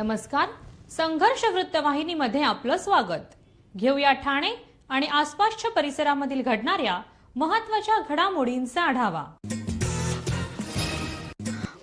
नमस्कार. संघर्ष वृत्तवाहिनीमध्ये आपलं स्वागत. घेऊया ठाणे आणि आसपासच्या परिसरामधील घडणाऱ्या महत्त्वाच्या घडामोडींचा आढावा.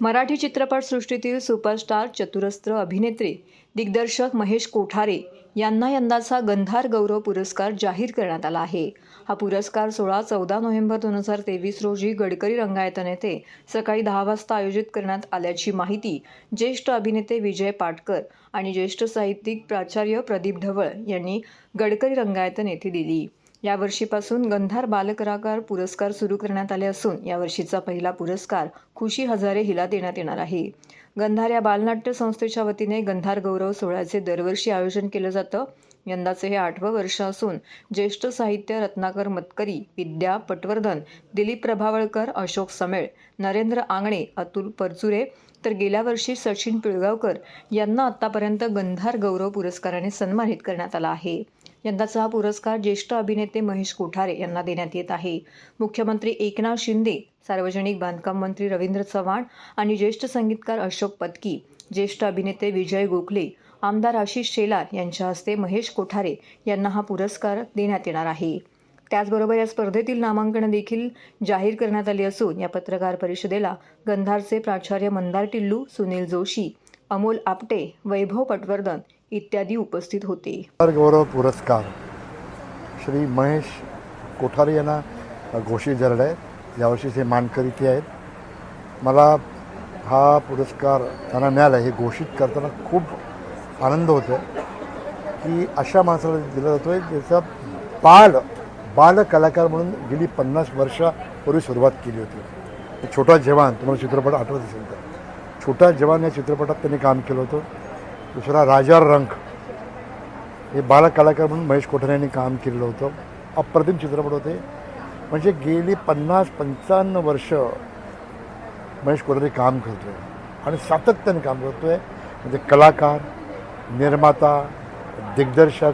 मराठी चित्रपटसृष्टीतील सुपरस्टार चतुरस्त्र अभिनेत्री दिग्दर्शक महेश कोठारे यांना यंदाचा गंधार गौरव पुरस्कार जाहीर करण्यात आला आहे. हा पुरस्कार 14 नोव्हेंबर 2023 रोजी गडकरी रंगायतन येथे सकाळी 10 वाजता आयोजित करण्यात आल्याची माहिती ज्येष्ठ अभिनेते विजय पाटकर आणि ज्येष्ठ साहित्यिक प्राचार्य प्रदीप ढवळ यांनी गडकरी रंगायतन येथे दिली. यावर्षीपासून गंधार बालकलाकार पुरस्कार सुरू करण्यात आले असून यावर्षीचा पहिला पुरस्कार खुशी हजारे हिला देण्यात येणार आहे. गंधार या बालनाट्य संस्थेच्या वतीने गंधार गौरव सोहळ्याचे दरवर्षी आयोजन केलं जातं. यंदाचे हे 8वं वर्ष असून ज्येष्ठ साहित्य रत्नाकर मतकरी, विद्या पटवर्धन, दिलीप प्रभावळकर, अशोक समेळ, नरेंद्र आंगणे, अतुल परचुरे तर गेल्या वर्षी सचिन पिळगावकर यांना आतापर्यंत गंधार गौरव पुरस्काराने सन्मानित करण्यात आला आहे. यंदाचा हा पुरस्कार ज्येष्ठ अभिनेते महेश कोठारे यांना देण्यात येत आहे. मुख्यमंत्री एकनाथ शिंदे, सार्वजनिक बांधकाम मंत्री रवींद्र चव्हाण आणि ज्येष्ठ संगीतकार अशोक पत्की, ज्येष्ठ अभिनेते विजय गोखले, आमदार आशिष शेलार यांच्या हस्ते महेश कोठारे यांना हा पुरस्कार देण्यात येणार आहे. त्याचबरोबर या स्पर्धेतील नामांकन देखील जाहीर करण्यात आली असून या पत्रकार परिषदेला गंधारचे प्राचार्य मंदार टिल्लू, सुनील जोशी, अमोल आपटे, वैभव पटवर्धन इत्यादी उपस्थित होते. गौरव पुरस्कार श्री महेश कोठारे यांना घोषित झालेला आहे. यावर्षीचे मानकरी ते आहेत. मला हा पुरस्कार त्यांना मिळाला हे घोषित करताना खूप आनंद होतो की अशा माणसाला दिला जातो आहे ज्याचा बाल कलाकार म्हणून गेली 50 वर्षापूर्वी सुरुवात केली होती. छोटा जवान, तुम्हाला चित्रपट आठवत असेल तर, छोटा जवान या चित्रपटात त्यांनी काम केलं होतं. दुसरा राजा रंग हे बालकलाकार म्हणून महेश कोठारे यांनी काम केलेलं होतं. अप्रतिम चित्रपट होते. म्हणजे गेली 50-55 वर्ष महेश कोठारे काम करतो आहे आणि सातत्याने काम करतो आहे. म्हणजे कलाकार, निर्माता, दिग्दर्शक,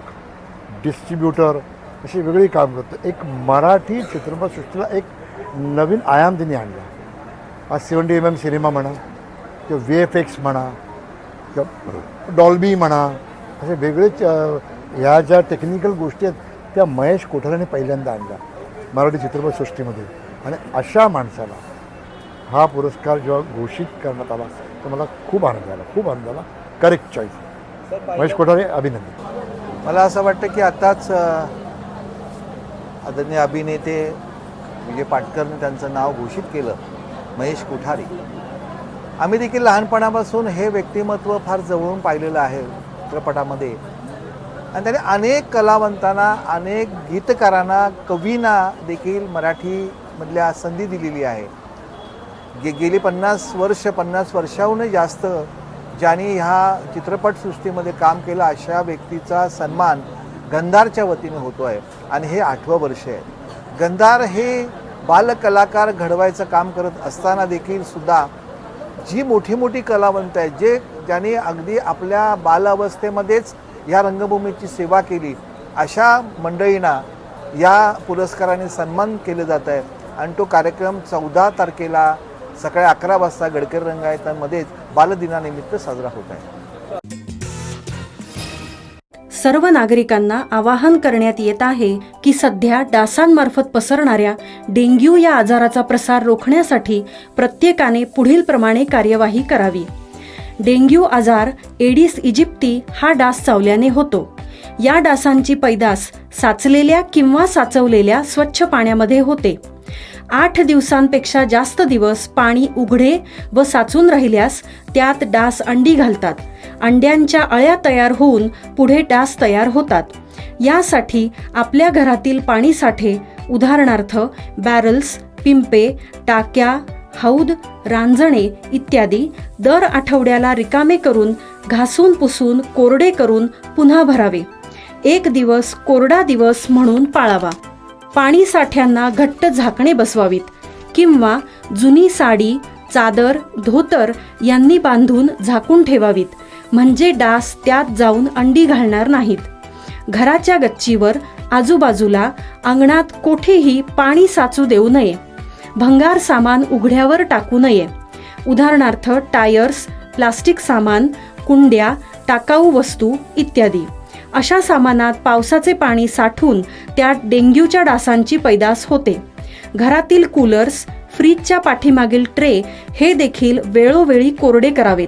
डिस्ट्रीब्युटर अशी वेगळी काम करतो. एक मराठी चित्रपटसृष्टीला एक नवीन आयाम त्यांनी आणला. हा 70 mm सिनेमा म्हणा किंवा VFX म्हणा किंवा डॉल्बी म्हणा, असे वेगळेच ह्या ज्या टेक्निकल गोष्टी आहेत त्या महेश कोठारेने पहिल्यांदा आणल्या मराठी चित्रपटसृष्टीमध्ये. आणि अशा माणसाला हा पुरस्कार जेव्हा घोषित करण्यात आला तर मला खूप आनंद झाला. Correct choice. महेश कोठारे अभिनंदन. मला असं वाटतं की आत्ताच आदरणीय अभिनेते विजय पाटकरने त्यांचं नाव घोषित केलं, महेश कोठारे. आम्ही देखील लहानपणापासून हे व्यक्तिमत्व फार जवळून पाहिलेलं आहे चित्रपटामध्ये. आणि त्याने अनेक कलावंतांना, अनेक गीतकारांना, कवींना देखील मराठीमधल्या संधी दिलेली आहे. गेली 50 वर्षाहूनही जास्त ज्यांनी ह्या चित्रपटसृष्टीमध्ये काम केलं अशा व्यक्तीचा सन्मान गंधारच्या वतीने होतो आहे. आणि हे 8वं वर्ष आहे. गंधार हे बालकलाकार घडवायचं काम करत असताना देखील सुद्धा जी मोठी कलावंत आहेत, ज्यांनी अगदी आपल्या बालावस्थेमध्येच या रंगभूमीची सेवा केली, अशा मंडळींना या पुरस्काराने सन्मान केलं जात आहे. आणि तो कार्यक्रम 14 तारखेला सकाळी 11 वाजता गडकरी रंगायतनमध्येच बालदिनानिमित्त साजरा होत आहे. सर्व नागरिकांना आवाहन करण्यात येत आहे की सध्या डासांमार्फत पसरणाऱ्या डेंग्यू या आजाराचा प्रसार रोखण्यासाठी प्रत्येकाने पुढील प्रमाणे कार्यवाही करावी. डेंग्यू आजार एडिस इजिप्ती हा डास चावल्याने होतो. या डासांची पैदास साचलेल्या किंवा साचवलेल्या स्वच्छ पाण्यामध्ये होते. 8 दिवसांपेक्षा जास्त दिवस पाणी उघडे व साचून राहिल्यास त्यात डास अंडी घालतात. अंड्यांच्या अळ्या तयार होऊन पुढे डास तयार होतात. यासाठी आपल्या घरातील पाणीसाठे, उदाहरणार्थ बॅरल्स, पिंपे, टाक्या, हौद, रांजणे इत्यादी दर आठवड्याला रिकामे करून घासून पुसून कोरडे करून पुन्हा भरावे. 1 दिवस कोरडा दिवस म्हणून पाळावा. पाणी साठ्यांना घट्ट झाकणे बसवावीत किंवा जुनी साडी, चादर, धोतर यांनी बांधून झाकून ठेवावीत. म्हणजे डास त्यात जाऊन अंडी घालणार नाहीत. घराच्या गच्चीवर, आजूबाजूला, अंगणात कोठेही पाणी साचू देऊ नये. भंगार सामान उघड्यावर टाकू नये. उदाहरणार्थ टायर्स, प्लास्टिक सामान, कुंड्या, टाकाऊ वस्तू इत्यादी. अशा सामानात पावसाचे पाणी साठून त्यात डेंग्यूच्या डासांची पैदास होते. घरातील कूलर्स, फ्रीजच्या पाठीमागील ट्रे हे देखील वेळोवेळी कोरडे करावेत.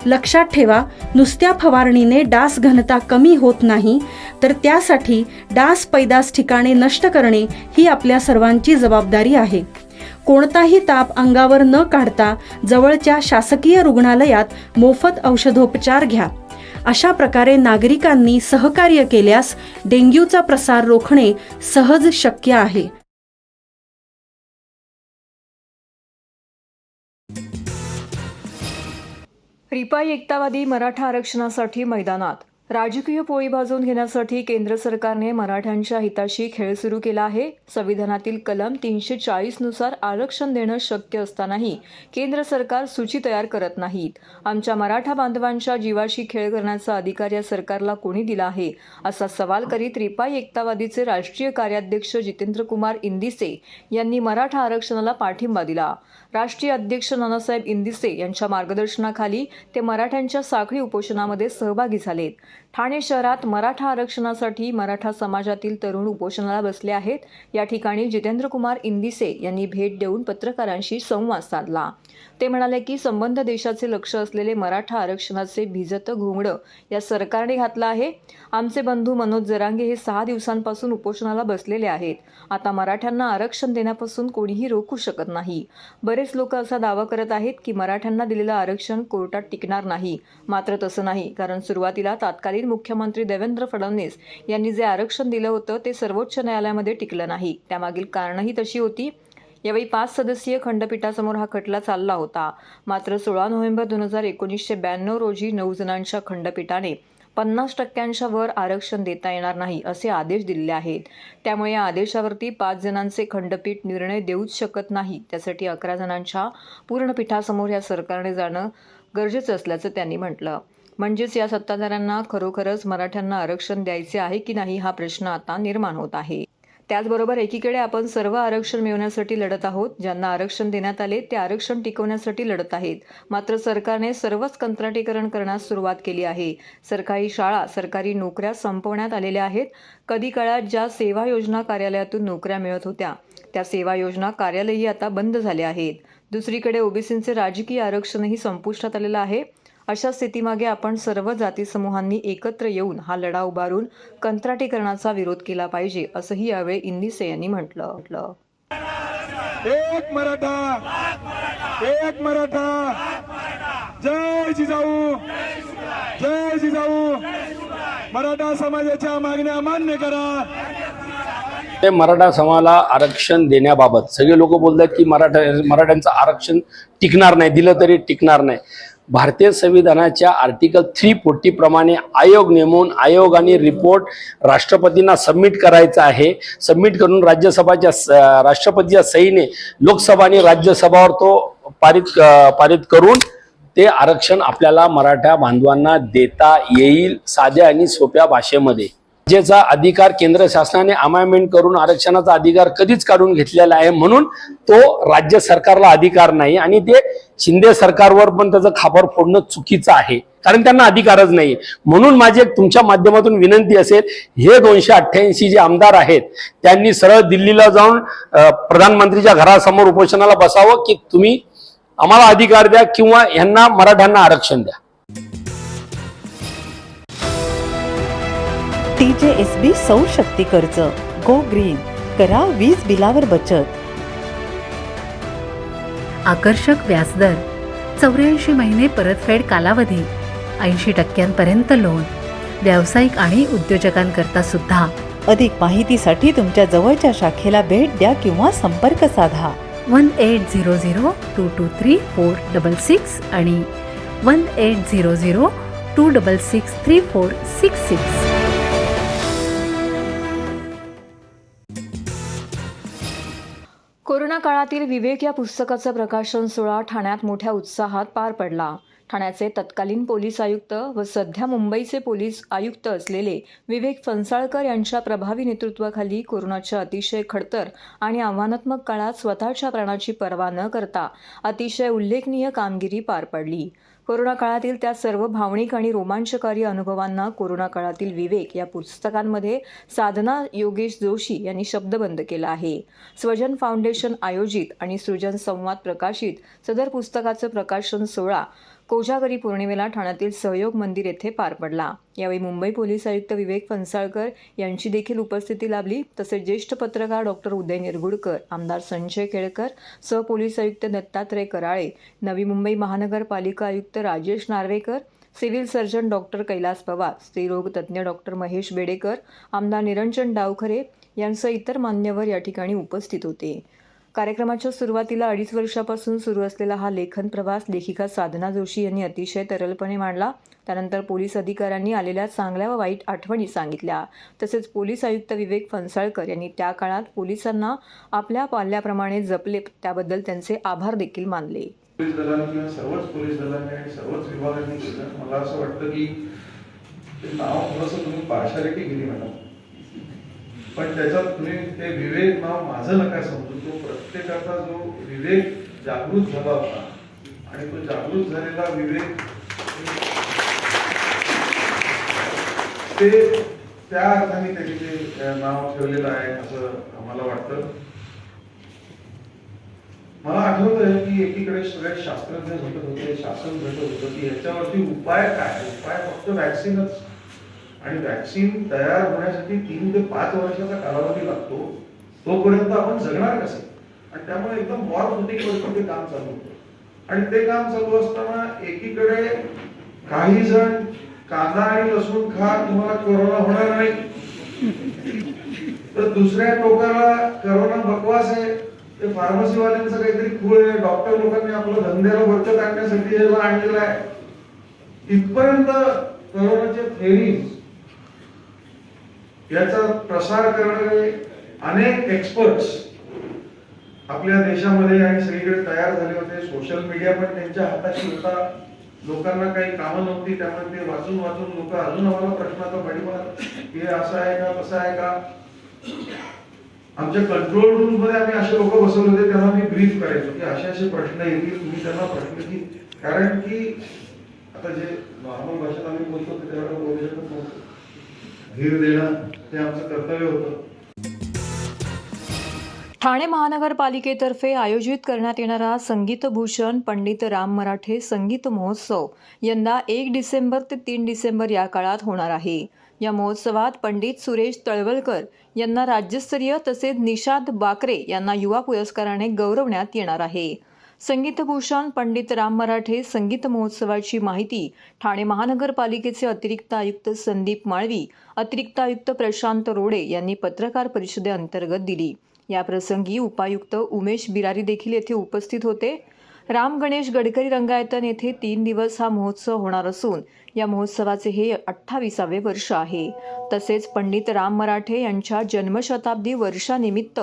लक्षात ठेवा, नुसत्या फवारणीने डास घनता कमी होत नाही, तर त्यासाठी डास पैदास ठिकाणे नष्ट करणे ही आपल्या सर्वांची जबाबदारी आहे. कोणताही ताप अंगावर न काढता जवळच्या शासकीय रुग्णालयात मोफत औषधोपचार घ्या. अशा प्रकारे नागरिकांनी सहकार्य केल्यास डेंग्यूचा प्रसार रोखणे सहज शक्य आहे. रिपाई एकतावादी मराठा आरक्षणासाठी मैदानात. राजकीय पोळी भाजून घेण्यासाठी केंद्र सरकारने मराठ्यांच्या हिताशी खेळ सुरू केला आहे. संविधानातील कलम 340 नुसार आरक्षण देणं शक्य असतानाही केंद्र सरकार सूची तयार करत नाहीत. आमच्या मराठा बांधवांच्या जीवाशी खेळ करण्याचा अधिकार या सरकारला कोणी दिला आहे, असा सवाल करीत रिपाई एकतावादीचे राष्ट्रीय कार्याध्यक्ष जितेंद्र कुमार इंदिसे यांनी मराठा आरक्षणाला पाठिंबा दिला. राष्ट्रीय अध्यक्ष नानासाहेब इंदिसे यांच्या मार्गदर्शनाखाली ते मराठ्यांच्या साखळी उपोषणामध्ये सहभागी झालेत. ठाणे शहरात मराठा आरक्षणासाठी मराठा समाजातील तरुण उपोषणाला बसले आहेत. या ठिकाणी जितेंद्र कुमार इंदिसे यांनी भेट देऊन पत्रकारांशी संवाद साधला. ते म्हणाले की संबंध देशाचे लक्ष असलेले मराठा आरक्षणाचे भिजतं घोंगडं या सरकारने घातलं आहे. आमचे बंधू मनोज जरांगे हे 6 दिवसांपासून उपोषणाला बसलेले आहेत. आता मराठ्यांना आरक्षण देण्यापासून कोणीही रोखू शकत नाही. बरेच लोक असा दावा करत आहेत की मराठ्यांना दिलेलं आरक्षण कोर्टात टिकणार नाही. मात्र तसं नाही, कारण सुरुवातीला तत्कालीन मुख्यमंत्री देवेंद्र फडणवीस यांनी जे आरक्षण दिलं होतं ते सर्वोच्च न्यायालयामध्ये टिकलं नाही. त्यामागील कारणही तशी होती. यावेळी 5 सदस्यीय खंडपीठासमोर हा खटला चालला होता. मात्र 16 नोव्हेंबर 1992 रोजी 9 जणांच्या खंडपीठाने 50% वर आरक्षण देता येणार नाही असे आदेश दिलेले आहेत. त्यामुळे या आदेशावरती 5 जणांचे खंडपीठ निर्णय देऊच शकत नाही. त्यासाठी 11 जणांच्या पूर्णपीठासमोर या सरकारने जाणं गरजेचं असल्याचं त्यांनी म्हटलं. म्हणजेच या सत्ताधाऱ्यांना खरोखरच मराठ्यांना आरक्षण द्यायचे आहे की नाही हा प्रश्न आता निर्माण होत आहे. त्याचबरोबर एकीकडे आपण सर्व आरक्षण मिळवण्यासाठी लढत आहोत. ज्यांना आरक्षण देण्यात आले ते आरक्षण टिकवण्यासाठी लढत आहेत. मात्र सरकारने सर्वच कंत्राटीकरण करण्यास सुरुवात केली आहे. सरकारी शाळा, सरकारी नोकऱ्या संपवण्यात आलेल्या आहेत. कधी काळात ज्या सेवा योजना कार्यालयातून नोकऱ्या मिळत होत्या त्या सेवा योजना कार्यालयही आता बंद झाले आहेत. दुसरीकडे ओबीसींचे राजकीय आरक्षणही संपुष्टात आलेलं आहे. अशा स्थितीमागे आपण सर्व जाती समूहांनी एकत्र येऊन हा लढा उभारून कंत्राटीकरणाचा विरोध केला पाहिजे, असंही यावेळी इंदिसे यांनी म्हटलं. एक मराठा, एक मराठा, जय जिजाऊ, जय जिजाऊ. मराठा समाजाच्या मागण्या मान्य करा. ते मराठा समाजाला आरक्षण देण्याबाबत सगळे लोक बोलतात की मराठ्यांचं आरक्षण टिकणार नाही, दिलं तरी टिकणार नाही. भारतीय संविधानाच्या आर्टिकल 340 प्रमाणे आयोग नेमून आयोगाने रिपोर्ट राष्ट्रपतींना सबमिट करायचा आहे. सबमिट करून राष्ट्रपतीच्या सहीने लोकसभा आणि राज्यसभावर तो पारित करून ते आरक्षण आपल्याला मराठा बांधवांना देता येईल साध्या आणि सोप्या भाषेमध्ये. ज्याचा अधिकार केंद्र शासनाने अमेंडमेंट करून आरक्षणाचा अधिकार कधीच काढून घेतलेला आहे, म्हणून तो राज्य सरकारला अधिकार नाही आणि ते शिंदे सरकारवर पण त्याचं खापर फोडणं चुकीचं आहे, कारण त्यांना अधिकारच नाही. म्हणून माझी एक तुमच्या माध्यमातून विनंती असेल, हे 288 जे आमदार आहेत त्यांनी सरळ दिल्लीला जाऊन प्रधानमंत्रीच्या घरासमोर उपोषणाला बसावं की तुम्ही आम्हाला अधिकार द्या किंवा यांना मराठ्यांना आरक्षण द्या. TJSB सौर शक्ती कर्ज, गो ग्रीन, करा वीज बिलावर बचत. आकर्षक व्याजदर, 84 महिने परतफेड कालावधी, 80% लोन, व्यावसायिक आणि उद्योजकांकरता सुद्धा. अधिक माहितीसाठी तुमच्या जवळच्या शाखेला भेट द्या किंवा संपर्क साधा. 1800-223-466 आणि 1800-266-3466. कोरोना काळातील विवेक या पुस्तकाचा प्रकाशन सोहळा ठाण्यात मोठ्या उत्साहात पार पडला. ठाण्याचे तत्कालीन पोलीस आयुक्त व सध्या मुंबईचे पोलीस आयुक्त असलेले विवेक फणसाळकर यांच्या प्रभावी नेतृत्वाखाली कोरोनाच्या अतिशय खडतर आणि आव्हानात्मक काळात स्वतःच्या प्राणाची पर्वा न करता अतिशय उल्लेखनीय कामगिरी पार पडली. कोरोना काळातील त्या सर्व भावनिक आणि रोमांचकारी अनुभवांना कोरोना काळातील विवेक या पुस्तकांमध्ये साधना योगेश जोशी यांनी शब्दबंद केला आहे. स्वजन फाउंडेशन आयोजित आणि सृजन संवाद प्रकाशित सदर पुस्तकाचं प्रकाशन सोहळा कोजागरी पौर्णिमेला ठाण्यातील सहयोग मंदिर येथे पार पडला. यावेळी मुंबई पोलीस आयुक्त विवेक फणसाळकर यांची देखील उपस्थिती लाभली. तसेच ज्येष्ठ पत्रकार डॉक्टर उदय निरगुडकर, आमदार संजय केळकर, सहपोलीस आयुक्त दत्तात्रय कराळे, नवी मुंबई महानगरपालिका आयुक्त Rajesh Narvekar, civil surgeon doctor Kailas Pawar, स्त्रीरोग तज्ज्ञ डॉक्टर महेश बेडेकर, आमदार निरंजन डावखरे यांसह इतर मान्यवर या ठिकाणी उपस्थित होते. कार्यक्रमाच्या सुरुवातीला 2.5 वर्षापासून सुरू असलेला हा लेखन प्रवास लेखिका साधना जोशी यांनी अतिशय तरलपणे मांडला. त्यानंतर पोलीस अधिकाऱ्यांनी आलेल्या चांगल्या व वाईट आठवणी सांगितल्या. तसेच पोलीस आयुक्त विवेक फणसाळकर यांनी त्या काळात पोलिसांना आपल्या पाल्याप्रमाणे जपले त्याबद्दल त्यांचे आभार देखील मानले. पोलीस दलाने किंवा सर्वच पोलीस दलाने आणि सर्वच विभागांनी केलं. मला असं वाटतं की ते नाव थोडंसं तुम्ही पार्शालिटी केली मॅडम, पण त्याच्यात तुम्ही ते विवेक नाव माझं नका समजू. तो प्रत्येकाचा जो विवेक जागृत झाला होता आणि तो जागृत झालेला विवेक ते त्या अर्थाने त्यांनी ते नाव ठेवलेलं आहे असं मला वाटतं. मला आठवत आहे की एकीकडे सगळे शास्त्रज्ञ झटत होते, शासन झटत होतं की याच्यावरती उपाय काय. उपाय फक्त वॅक्सिनच, आणि वॅक्सिन तयार होण्यासाठी 3 ते 5 वर्षाचा कालावधी लागतो. तोपर्यंत आपण जगणार कसे. आणि त्यामुळे एकदम वॉरफुटिकवरती ते काम चालू होतं. आणि ते काम चालू असताना एकीकडे काही जण कांदा आणि लसूण खा तुम्हाला कोरोना होणार नाही, तर दुसऱ्या टोकाला कोरोना बकवास आहे, ते फार्मसीवाल्यांचं काहीतरी खूळ आहे, डॉक्टर लोकांनी आपलं धंद्याला बरकत आणण्यासाठी हे आणलेलं आहे. इथपर्यंत कोरोनाचे थेरीज याचा प्रसार करणारे अनेक एक्सपर्ट्स आपल्या देशामध्ये आणि सगळीकडे तयार झाले होते. सोशल मीडिया पण त्यांच्या हाताशी होता. लोकांना काही कामं नव्हती, त्यामुळे ते वाचून लोक अजून आम्हाला प्रश्नाचा पाठीमाग की हे असं आहे का तसं आहे का. आमच्या कंट्रोल रूम मध्ये आम्ही असे लोक बसवले होते, त्यांना मी ब्रीफ करायचो की असे प्रश्न येतील, तुम्ही त्यांना प्रश्न की, कारण की आता जे नॉर्मल भाषेत आम्ही बोलतो ते त्याला बोलू शकत नव्हतं. धीर देणं ते आमचं कर्तव्य होतं. ठाणे महानगरपालिकेतर्फे आयोजित करण्यात येणारा संगीतभूषण पंडित राम मराठे संगीत महोत्सव यंदा 1 डिसेंबर ते 3 डिसेंबर या काळात होणार आहे. या महोत्सवात पंडित सुरेश तळवलकर यांना राज्यस्तरीय तसेच निषाद बाकरे यांना युवा पुरस्काराने गौरवण्यात येणार आहे. संगीतभूषण पंडित राम मराठे संगीत महोत्सवाची माहिती ठाणे महानगरपालिकेचे अतिरिक्त आयुक्त संदीप माळवी, अतिरिक्त आयुक्त प्रशांत रोडे यांनी पत्रकार परिषदेअंतर्गत दिली. याप्रसंगी उपायुक्त उमेश बिरारी देखील येथे उपस्थित होते. राम गणेश गडकरी रंगायतन येथे 3 दिवस हा महोत्सव होणार असून या महोत्सवाचे हे 28वे वर्ष आहे. तसेच पंडित राम मराठे यांच्या जन्मशताब्दी वर्षानिमित्त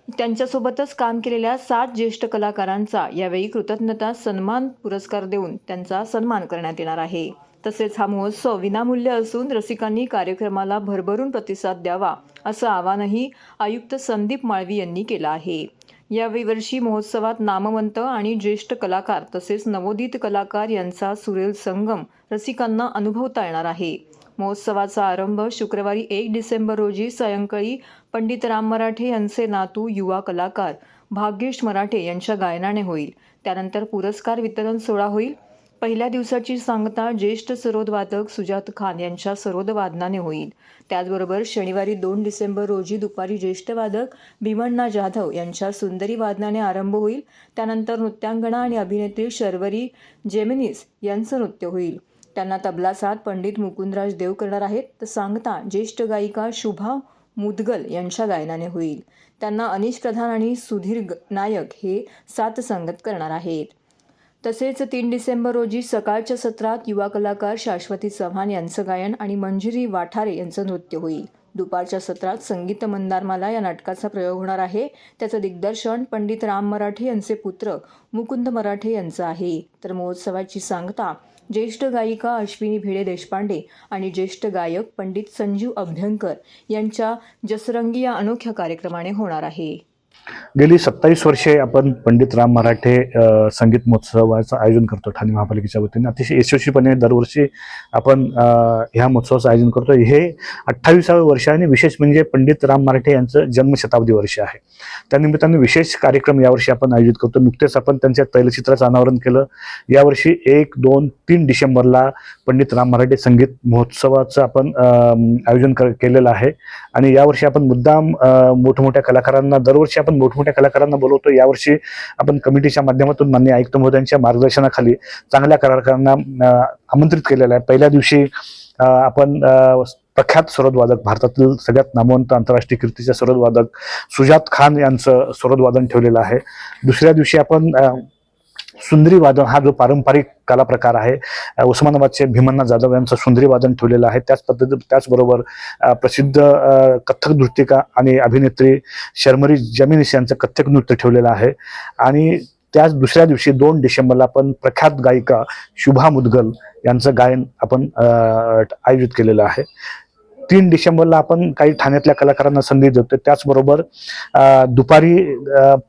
त्यांच्यासोबतच काम केलेल्या 7 ज्येष्ठ कलाकारांचा यावेळी कृतज्ञता सन्मान पुरस्कार देऊन त्यांचा सन्मान करण्यात येणार आहे. तसेच हा महोत्सव विनामूल्य असून रसिकांनी कार्यक्रमाला भरभरून प्रतिसाद द्यावा असं आवाहनही आयुक्त संदीप माळवी यांनी केलं आहे. यावेळी वर्षी महोत्सवात नामवंत आणि ज्येष्ठ कलाकार तसेच नवोदित कलाकार यांचा सुरेल संगम रसिकांना अनुभवता येणार आहे. महोत्सवाचा आरंभ शुक्रवारी 1 डिसेंबर रोजी सायंकाळी पंडित राम मराठे यांचे नातू युवा कलाकार भाग्येश मराठे यांच्या गायनाने होईल. त्यानंतर पुरस्कार वितरण सोहळा होईल. पहिल्या दिवसाची सांगता ज्येष्ठ सरोदवादक सुजात खान यांच्या सरोद वादनाने होईल. त्याचबरोबर शनिवारी 2 डिसेंबर रोजी दुपारी ज्येष्ठ वादक भीमण्णा जाधव यांच्या सुंदरी वादनाने आरंभ होईल. त्यानंतर नृत्यांगना आणि अभिनेत्री शर्वरी जेमिनिस यांचं नृत्य होईल. त्यांना तबला साथ पंडित मुकुंदराज देव करणार आहेत. तर सांगता ज्येष्ठ गायिका शुभा मुदगल यांच्या गायनाने होईल. त्यांना अनिश प्रधान आणि सुधीर नायक हे साथ संगत करणार आहेत. तसेच 3 डिसेंबर रोजी सकाळच्या सत्रात युवा कलाकार शाश्वती चव्हाण यांचं गायन आणि मंजिरी वाठारे यांचं नृत्य होईल. दुपारच्या सत्रात संगीत मंदारमाला या नाटकाचा प्रयोग होणार आहे. त्याचं दिग्दर्शन पंडित राम मराठे यांचे पुत्र मुकुंद मराठे यांचं आहे. तर महोत्सवाची सांगता ज्येष्ठ गायिका अश्विनी भिडे देशपांडे आणि ज्येष्ठ गायक पंडित संजीव अभ्यंकर यांच्या जसरंगी या अनोख्या कार्यक्रमाने होणार आहे. गेली 27 वर्षे आपण पंडित राम मराठे संगीत महोत्सवाचं आयोजन करतो ठाणे महापालिकेच्या वतीने. अतिशय यशस्वीपणे दरवर्षी आपण ह्या महोत्सवाचं आयोजन करतो. हे 28व्या वर्ष आहे आणि विशेष म्हणजे पंडित राम मराठे यांचं जन्मशताब्दी वर्ष आहे. त्यानिमित्ताने विशेष कार्यक्रम यावर्षी आपण आयोजित करतो. नुकतेच आपण त्यांच्या तैलचित्राचं अनावरण केलं. यावर्षी 1, 2, 3 डिसेंबरला पंडित राम मराठे संगीत महोत्सवाचं आपण आयोजन केलेलं आहे. आणि यावर्षी आपण मुद्दाम मोठमोठ्या कलाकारांना, दरवर्षी आपण मोठमोठ्या कलाकारांना बोलवतो. यावर्षी आपण कमिटीच्या माध्यमातून माननीय आयुक्त महोदयांच्या मार्गदर्शनाखाली चांगल्या कलाकारांना आमंत्रित केलेलं आहे. पहिल्या दिवशी आपण प्रख्यात सरोदवादक, भारतातील सगळ्यात नामवंत आंतरराष्ट्रीय कीर्तीचे सरोदवादक सुजात खान यांचं सरोदवादन ठेवलेलं आहे. दुसऱ्या दिवशी आपण सुंदरी वादन हा जो पारंपरिक कला प्रकार आहे, उस्मानाबादचे भीमण्णा जाधव यांचं सुंदरी वादन ठेवलेलं आहे. त्याचबरोबर प्रसिद्ध कथ्थक नृत्यिका आणि अभिनेत्री शर्मरी जमिनीस यांचं कथ्थक नृत्य ठेवलेलं आहे. आणि त्याच दुसऱ्या दिवशी 2 डिसेंबरला आपण प्रख्यात गायिका शुभा मुदगल यांचं गायन आपण आयोजित केलेलं आहे. 3 डिसेंबरला आपण काही ठाण्यातल्या कलाकारांना संधी देतो. त्याचबरोबर दुपारी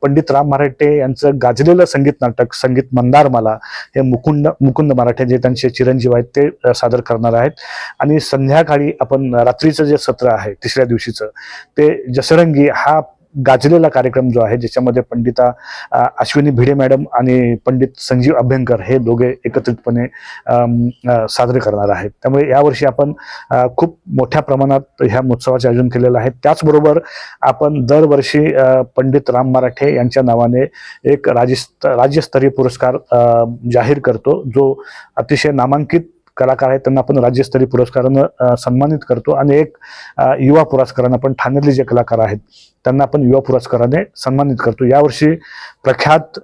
पंडित राम मराठे यांचं गाजलेलं संगीत नाटक संगीत मंदारमाला हे मुकुंद मराठे जे त्यांचे चिरंजीव आहेत ते सादर करणार आहेत. आणि संध्याकाळी आपण रात्रीचं जे सत्र आहे 3ऱ्या दिवशीचं ते जसरंगी हा गाजलेला कार्यक्रम जो आहे, ज्याच्यामध्ये पंडिता अश्विनी भिडे मॅडम आणि पंडित संजीव अभ्यंकर हे दोघे एकत्रितपणे साजरे करणार आहेत. त्यामुळे यावर्षी आपण खूप मोठ्या प्रमाणात ह्या महोत्सवाचे आयोजन केलेलं आहे. त्याचबरोबर आपण दरवर्षी पंडित राम मराठे यांच्या नावाने एक राज्यस्तरीय पुरस्कार जाहीर करतो. जो अतिशय नामांकित कलाकार आहेत त्यांना आपण राज्यस्तरीय पुरस्कारानं सन्मानित करतो. आणि एक युवा पुरस्कारानं आपण ठाण्यातले जे कलाकार आहेत त्यांना आपण युवा पुरस्काराने सन्मानित करतो. यावर्षी प्रख्यात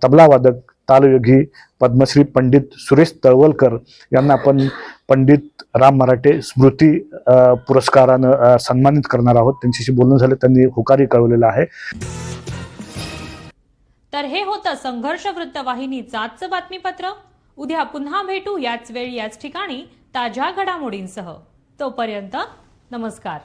तबलावादक तालयोगी पद्मश्री पंडित सुरेश तळवलकर यांना आपण पंडित राम मराठे स्मृती पुरस्कारानं सन्मानित करणार आहोत. त्यांच्याशी बोलणं झालं, त्यांनी होकारी कळवलेलं आहे. तर हे होतं संघर्ष वृत्तवाहिनीचं आजचं बातमीपत्र. उद्या पुन्हा भेटू याच वेळी याच ठिकाणी ताज्या घडामोडींसह. तोपर्यंत नमस्कार.